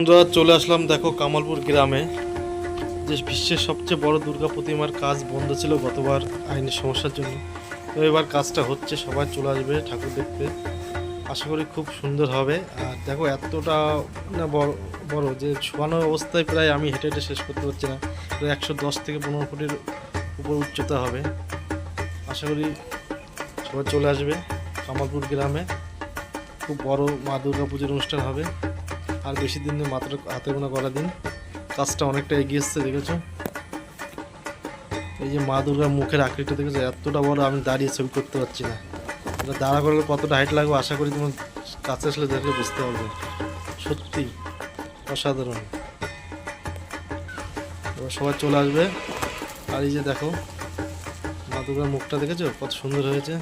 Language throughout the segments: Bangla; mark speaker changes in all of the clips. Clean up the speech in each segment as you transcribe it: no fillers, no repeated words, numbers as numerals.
Speaker 1: আমরা চলে আসলাম দেখো কামালপুর গ্রামে, যে বিশ্বের সবচেয়ে বড় দুর্গা প্রতিমার কাজ বন্ধ ছিল গতবার আইনের সমস্যার জন্য। তো এবার কাজটা হচ্ছে, সবাই চলে আসবে ঠাকুর দেখতে। আশা করি খুব সুন্দর হবে। আর দেখো এতটা না বড় বড় যে শোয়ানো অবস্থায় প্রায় আমি হেঁটে হেঁটে শেষ করতে পারছি না। প্রায় 110 থেকে 15 ফুটের উপর উচ্চতা হবে। আশা করি সবাই চলে আসবে কামালপুর গ্রামে। খুব বড় মা দুর্গা পুজোর অনুষ্ঠান হবে। আর বেশি দিন নেই, মাত্র হাতে গোনা করা দিন। কাজটা অনেকটা এগিয়ে এসছে, দেখেছো? এই যে মা দুর্গার মুখের আকৃতিটা দেখেছো, এতটা বড় আমি দাঁড়িয়ে ছবি করতে পারছি না। এটা দাঁড়া করলে কতটা হাইট লাগবে আশা করি তোমার কাছে আসলে দেখলে বুঝতে পারবে। সত্যি অসাধারণ। এবার সবাই চলে আসবে। আর এই যে দেখো মা দুর্গার মুখটা দেখেছো কত সুন্দর হয়েছে।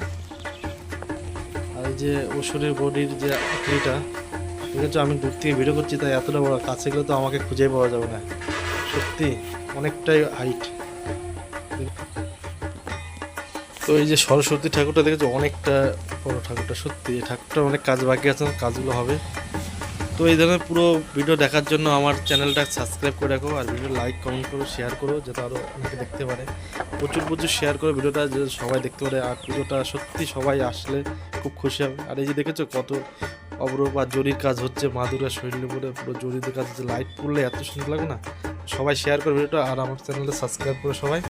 Speaker 1: আর এই যে অসুরের বডির যে আকৃতিটা দেখেছো, আমি দূর থেকে ভিডিও করছি তাই এতটা বড়, কাছে গেলে তো আমাকে খুঁজে পাওয়া যাবে না। সত্যি অনেকটাই হাইট। তো এই যে সরস্বতী ঠাকুরটা দেখেছো, অনেকটা বড় ঠাকুরটা। সত্যি এই ঠাকুরটা অনেক কাজ বাকি আছে, কাজগুলো হবে। তো এই ধরনের পুরো ভিডিও দেখার জন্য আমার চ্যানেলটা সাবস্ক্রাইব করে রাখো, আর ভিডিও লাইক কমেন্ট করো, শেয়ার করো, যাতে আরও অনেকে দেখতে পারে। প্রচুর প্রচুর শেয়ার করো ভিডিওটা, যাতে সবাই দেখতে পারে। আর ভিডিওটা সত্যি সবাই আসলে খুব খুশি হবে। আর এই যে দেখেছো কত অবরূপ আর জরির কাজ হচ্ছে, মা দুর্গার শরীরে পরে পুরো জরির কাজ হচ্ছে। লাইট পড়লে এত সুন্দর লাগে না। সবাই শেয়ার করে ভিডিওটা, আর আমার চ্যানেলটা সাবস্ক্রাইব করো সবাই।